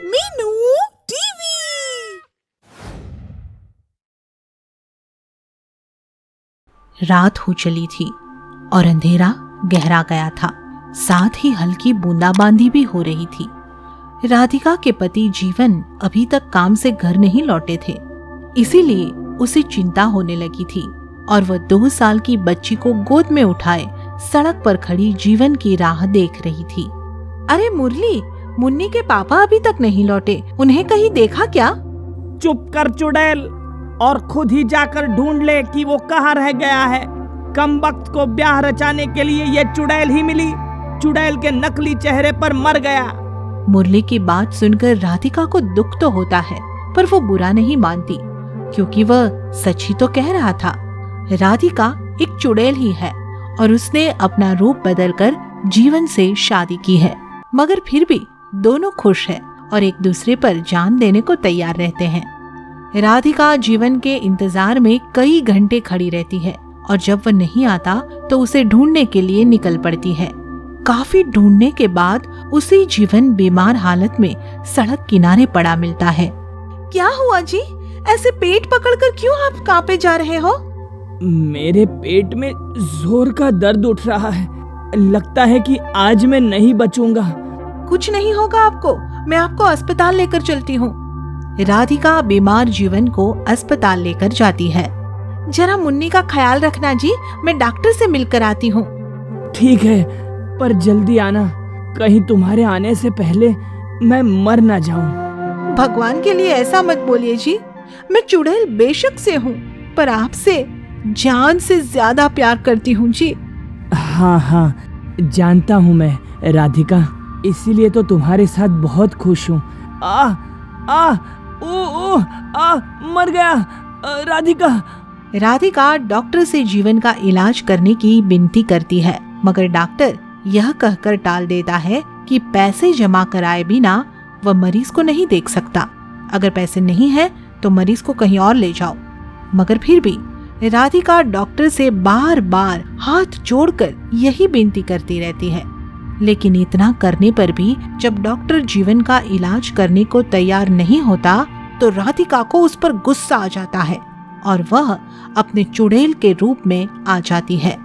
Meenu TV. रात हो चली थी और अंधेरा गहरा गया था। साथ ही हल्की बूंदाबांदी भी हो रही थी। राधिका के पति जीवन अभी तक काम से घर नहीं लौटे थे, इसीलिए उसे चिंता होने लगी थी और वह 2 साल की बच्ची को गोद में उठाए सड़क पर खड़ी जीवन की राह देख रही थी। अरे मुरली, मुन्नी के पापा अभी तक नहीं लौटे, उन्हें कहीं देखा क्या? चुप कर चुड़ैल, और खुद ही जाकर ढूंढ ले कि वो कहाँ रह गया है। कम वक्त को ब्याह रचाने के लिए ये चुड़ैल ही मिली। चुड़ैल के नकली चेहरे पर मर गया। मुरली की बात सुनकर राधिका को दुख तो होता है, पर वो बुरा नहीं मानती, क्योंकि वह सच ही तो कह रहा था। राधिका एक चुड़ैल ही है और उसने अपना रूप बदलकर जीवन से शादी की है, मगर फिर भी दोनों खुश हैं और एक दूसरे पर जान देने को तैयार रहते हैं। राधिका जीवन के इंतजार में कई घंटे खड़ी रहती है और जब वह नहीं आता तो उसे ढूंढने के लिए निकल पड़ती है। काफी ढूंढने के बाद उसे जीवन बीमार हालत में सड़क किनारे पड़ा मिलता है। क्या हुआ जी? ऐसे पेट पकड़कर क्यों आप कांपे जा रहे हो? मेरे पेट में जोर का दर्द उठ रहा है। लगता है कि आज मैं नहीं बचूंगा। कुछ नहीं होगा आपको, मैं आपको अस्पताल लेकर चलती हूँ। राधिका बीमार जीवन को अस्पताल लेकर जाती है। जरा मुन्नी का ख्याल रखना जी, मैं डॉक्टर से मिलकर आती हूँ। ठीक है, पर जल्दी आना, कहीं तुम्हारे आने से पहले मैं मर ना जाऊं। भगवान के लिए ऐसा मत बोलिए जी। मैं चुड़ैल बेशक से हूँ, पर आपसे जान से ज्यादा प्यार करती हूँ जी। हाँ, जानता हूँ मैं राधिका, इसीलिए तो तुम्हारे साथ बहुत खुश हूँ। मर गया राधिका। राधिका डॉक्टर से जीवन का इलाज करने की विनती करती है, मगर डॉक्टर यह कहकर टाल देता है कि पैसे जमा कराए बिना वह मरीज को नहीं देख सकता। अगर पैसे नहीं है तो मरीज को कहीं और ले जाओ। मगर फिर भी राधिका डॉक्टर से बार बार हाथ जोड़कर यही विनती करती रहती है। लेकिन इतना करने पर भी जब डॉक्टर जीवन का इलाज करने को तैयार नहीं होता तो राधिका को उस पर गुस्सा आ जाता है और वह अपने चुड़ैल के रूप में आ जाती है।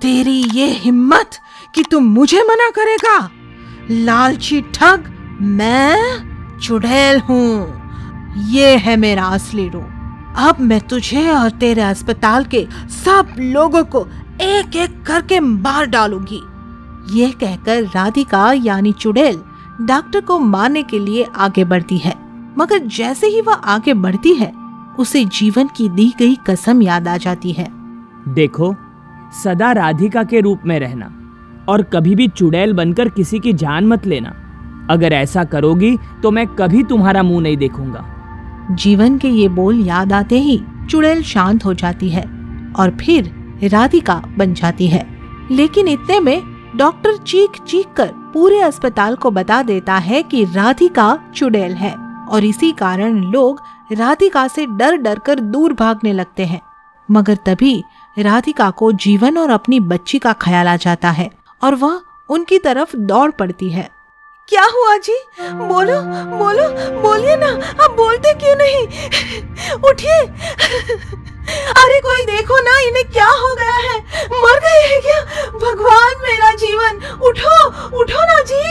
तेरी ये हिम्मत कि तुम मुझे मना करेगा? लालची ठग, मैं चुड़ैल हूँ। ये है मेरा असली रूप। अब मैं तुझे और तेरे अस्पताल के सब लोगों को एक एक करके मार डालूंगी। ये कहकर राधिका यानी चुड़ैल डॉक्टर को मारने के लिए आगे बढ़ती है, मगर जैसे ही वह आगे बढ़ती है उसे जीवन की दी गई कसम याद आ जाती है। देखो, सदा राधिका के रूप में रहना और कभी भी चुड़ैल बनकर किसी की जान मत लेना। अगर ऐसा करोगी तो मैं कभी तुम्हारा मुंह नहीं देखूंगा। जीवन के ये बोल याद आते ही चुड़ैल शांत हो जाती है और फिर राधिका बन जाती है। लेकिन इतने में डॉक्टर चीख चीख कर पूरे अस्पताल को बता देता है कि राधिका चुड़ैल है और इसी कारण लोग राधिका से डर डर कर दूर भागने लगते हैं। मगर तभी राधिका को जीवन और अपनी बच्ची का ख्याल आ जाता है और वह उनकी तरफ दौड़ पड़ती है। क्या हुआ जी? बोलो बोलो, बोलिए ना, आप बोलते क्यों नहीं? उठिए। अरे कोई देखो ना, इन्हें क्या हो गया है? मर गए हैं क्या? भगवान मेरा जीवन, उठो उठो ना जी।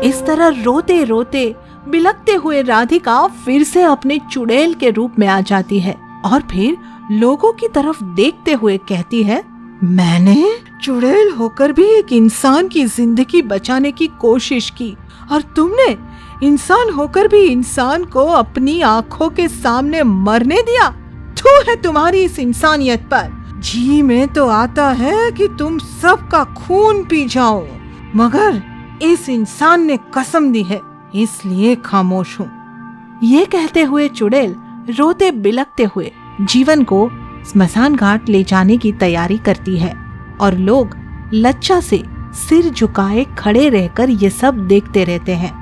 इस तरह रोते रोते बिलखते हुए राधिका फिर से अपने चुड़ैल के रूप में आ जाती है और फिर लोगों की तरफ देखते हुए कहती है, मैंने चुड़ैल होकर भी एक इंसान की जिंदगी बचाने की कोशिश की और तुमने इंसान होकर भी इंसान को अपनी आंखों के सामने मरने दिया। थू है तुम्हारी इस इंसानियत पर। जी में तो आता है कि तुम सबका खून पी जाओ, मगर इस इंसान ने कसम दी है, इसलिए खामोश हूँ। ये कहते हुए चुड़ैल रोते बिलखते हुए जीवन को स्मशान घाट ले जाने की तैयारी करती है और लोग लज्जा से सिर झुकाए खड़े रहकर ये सब देखते रहते हैं।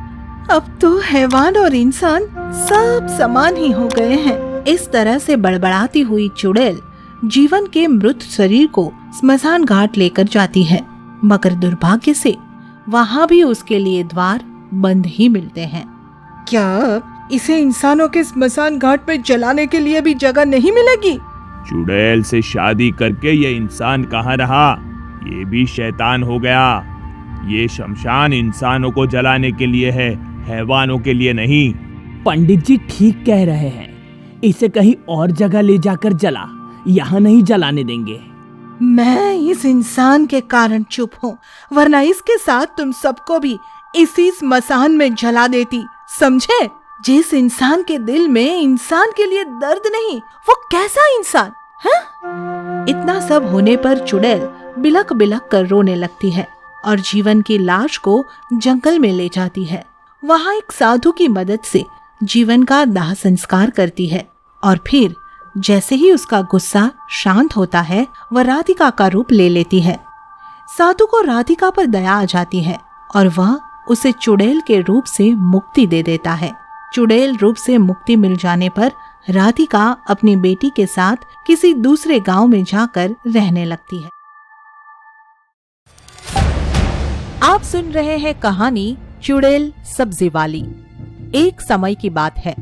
अब तो हैवान और इंसान सब समान ही हो गए हैं। इस तरह से बड़बड़ाती हुई चुड़ैल जीवन के मृत शरीर को स्मशान घाट लेकर जाती है, मगर दुर्भाग्य से वहाँ भी उसके लिए द्वार बंद ही मिलते हैं। क्या इसे इंसानों के स्मशान घाट पे जलाने के लिए भी जगह नहीं मिलेगी? चुड़ैल से शादी करके ये इंसान कहाँ रहा? ये भी शैतान हो गया। ये शमशान इंसानों को जलाने के लिए है, हैवानों के लिए नहीं। पंडित जी ठीक कह रहे हैं, इसे कहीं और जगह ले जाकर जला, यहाँ नहीं जलाने देंगे। मैं इस इंसान के कारण चुप हूँ, वरना इसके साथ तुम सबको भी इसी स्मशान में जला देती, समझे? जिस इंसान के दिल में इंसान के लिए दर्द नहीं, वो कैसा इंसान है? इतना सब होने पर चुड़ैल बिलक बिलक कर रोने लगती है और जीवन की लाश को जंगल में ले जाती है। वहाँ एक साधु की मदद से जीवन का दाह संस्कार करती है और फिर जैसे ही उसका गुस्सा शांत होता है, वह राधिका का रूप ले लेती है। साधु को राधिका पर दया आ जाती है और वह उसे चुड़ैल के रूप से मुक्ति दे देता है। चुड़ैल रूप से मुक्ति मिल जाने पर राधिका अपनी बेटी के साथ किसी दूसरे गांव में जाकर रहने लगती है। आप सुन रहे हैं कहानी चुड़ैल सब्जी वाली। एक समय की बात है,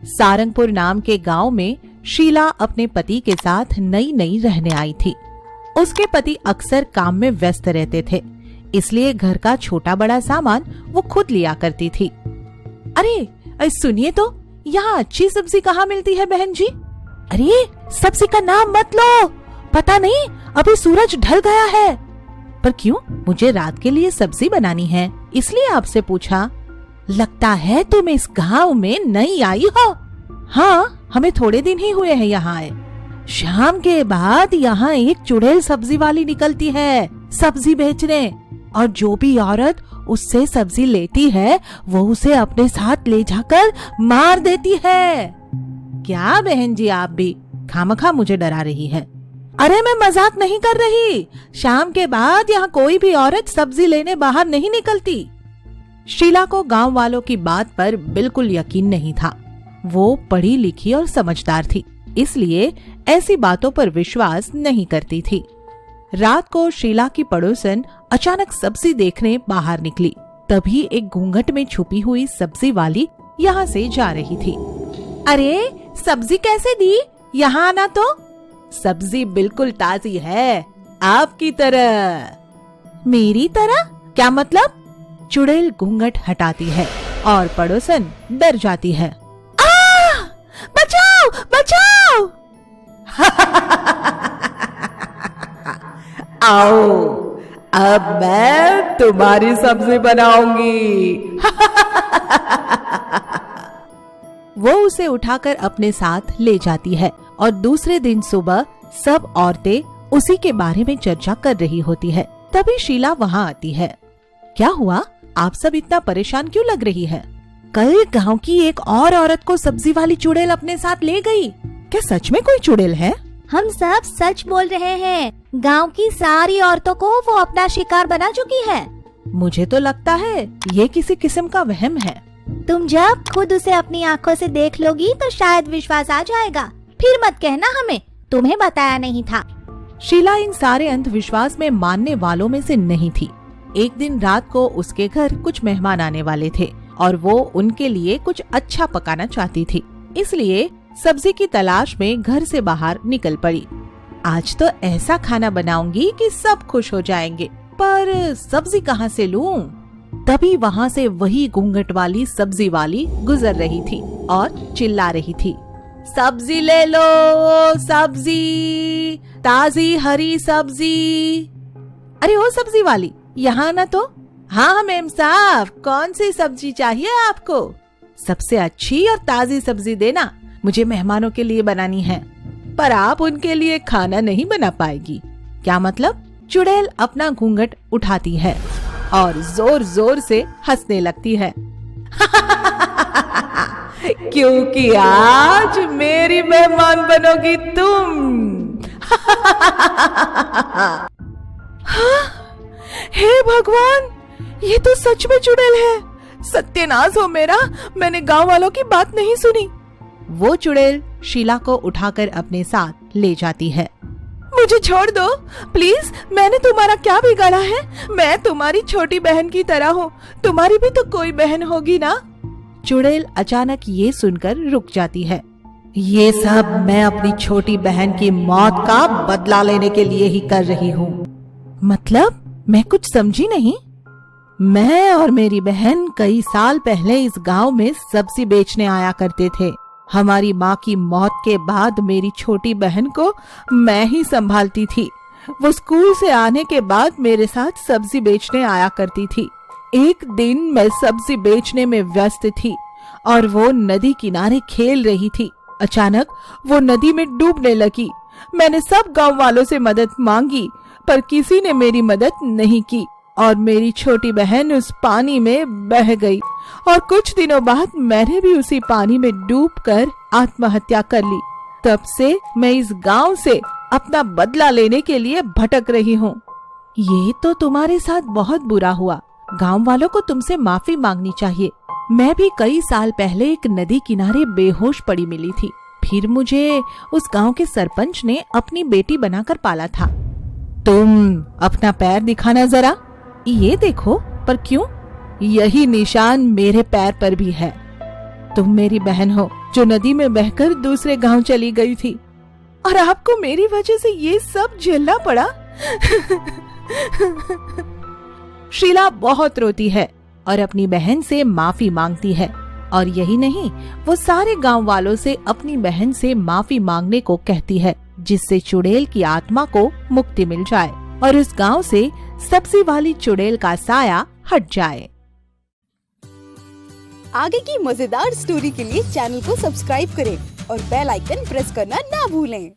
सारंगपुर नाम के गांव में शीला अपने पति के साथ नई नई रहने आई थी। उसके पति अक्सर काम में व्यस्त रहते थे, इसलिए घर का छोटा बड़ा सामान वो खुद लिया करती थी। अरे सुनिए तो, यहाँ अच्छी सब्जी कहाँ मिलती है बहन जी? अरे सब्जी का नाम मत लो, पता नहीं अभी सूरज ढल गया है। पर क्यों? मुझे रात के लिए सब्जी बनानी है, इसलिए आपसे पूछा। लगता है तुम इस गांव में नई आई हो। हाँ, हमें थोड़े दिन ही हुए हैं यहाँ आए। शाम के बाद यहाँ एक चुड़ैल सब्जी वाली निकलती है सब्जी बेचने, और जो भी औरत उससे सब्जी लेती है वो उसे अपने साथ ले जाकर मार देती है। क्या बहन जी, आप भी खामखा मुझे डरा रही है। अरे मैं मजाक नहीं कर रही, शाम के बाद यहाँ कोई भी औरत सब्जी लेने बाहर नहीं निकलती। शीला को गांव वालों की बात पर बिल्कुल यकीन नहीं था। वो पढ़ी लिखी और समझदार थी, इसलिए ऐसी बातों पर विश्वास नहीं करती थी। रात को शीला की पड़ोसन अचानक सब्जी देखने बाहर निकली। तभी एक घूंघट में छुपी हुई सब्जी वाली यहाँ से जा रही थी। अरे सब्जी कैसे दी? यहाँ आना तो। सब्जी बिल्कुल ताजी है, आपकी तरह। मेरी तरह? क्या मतलब? चुड़ैल घूंघट हटाती है और पड़ोसन डर जाती है। बचाओ बचाओ! आओ, अब मैं तुम्हारी सब्जी बनाऊंगी। वो उसे उठाकर अपने साथ ले जाती है और दूसरे दिन सुबह सब औरतें उसी के बारे में चर्चा कर रही होती है। तभी शीला वहाँ आती है। क्या हुआ? आप सब इतना परेशान क्यों लग रही है? कल गांव की एक और औरत को सब्जी वाली चुड़ैल अपने साथ ले गई। क्या सच में कोई चुड़ैल है? हम सब सच बोल रहे हैं। गांव की सारी औरतों को वो अपना शिकार बना चुकी है। मुझे तो लगता है ये किसी किस्म का वहम है। तुम जब खुद उसे अपनी आंखों से देख लोगी तो शायद विश्वास आ जाएगा। फिर मत कहना हमें तुम्हें बताया नहीं था। शीला इन सारे अंधविश्वास में मानने वालों में से नहीं थी। एक दिन रात को उसके घर कुछ मेहमान आने वाले थे और वो उनके लिए कुछ अच्छा पकाना चाहती थी, इसलिए सब्जी की तलाश में घर से बाहर निकल पड़ी। आज तो ऐसा खाना बनाऊंगी कि सब खुश हो जाएंगे, पर सब्जी कहाँ से लूं? तभी वहाँ से वही घूंघट वाली सब्जी वाली गुजर रही थी और चिल्ला रही थी, सब्जी ले लो, सब्जी, ताजी हरी सब्जी। अरे ओ सब्जी वाली, यहाँ ना तो। हाँ मेम साहब, कौन सी सब्जी चाहिए आपको? सबसे अच्छी और ताजी सब्जी देना, मुझे मेहमानों के लिए बनानी है। पर आप उनके लिए खाना नहीं बना पाएगी। क्या मतलब? चुड़ैल अपना घूंघट उठाती है और जोर जोर से हंसने लगती है। क्योंकि आज मेरी मेहमान बनोगी तुम। हे भगवान, ये तो सच में चुड़ैल है। सत्यानाश हो मेरा, मैंने गांव वालों की बात नहीं सुनी। वो चुड़ैल शीला को उठाकर अपने साथ ले जाती है। मुझे छोड़ दो प्लीज, मैंने तुम्हारा क्या बिगाड़ा है? मैं तुम्हारी छोटी बहन की तरह हूँ, तुम्हारी भी तो कोई बहन होगी ना। चुड़ैल अचानक ये सुनकर रुक जाती है। ये सब मैं अपनी छोटी बहन की मौत का बदला लेने के लिए ही कर रही हूँ। मतलब? मैं कुछ समझी नहीं। मैं और मेरी बहन कई साल पहले इस गांव में सब्जी बेचने आया करते थे। हमारी माँ की मौत के बाद मेरी छोटी बहन को मैं ही संभालती थी। वो स्कूल से आने के बाद मेरे साथ सब्जी बेचने आया करती थी। एक दिन मैं सब्जी बेचने में व्यस्त थी और वो नदी किनारे खेल रही थी। अचानक वो नदी में डूबने लगी। मैंने सब गांव वालों से मदद मांगी, पर किसी ने मेरी मदद नहीं की और मेरी छोटी बहन उस पानी में बह गई। और कुछ दिनों बाद मैंने भी उसी पानी में डूबकर आत्महत्या कर ली। तब से मैं इस गांव से अपना बदला लेने के लिए भटक रही हूँ। ये तो तुम्हारे साथ बहुत बुरा हुआ। गांव वालों को तुमसे माफी मांगनी चाहिए। मैं भी कई साल पहले एक नदी किनारे बेहोश पड़ी मिली थी। फिर मुझे उस गांव के सरपंच ने अपनी बेटी बनाकर पाला था। तुम अपना पैर दिखाना जरा। ये देखो। पर क्यों? यही निशान मेरे पैर पर भी है। तुम मेरी बहन हो जो नदी में बहकर दूसरे गांव चली गई थी। और आपको मेरी वजह से ये सब झेलना पड़ा। शीला बहुत रोती है और अपनी बहन से माफी मांगती है। और यही नहीं, वो सारे गांव वालों से अपनी बहन से माफी मांगने को कहती है, जिससे चुड़ैल की आत्मा को मुक्ति मिल जाए और उस गांव से सब्जी वाली चुड़ैल का साया हट जाए। आगे की मजेदार स्टोरी के लिए चैनल को सब्सक्राइब करें और बेल आइकन प्रेस करना ना भूलें।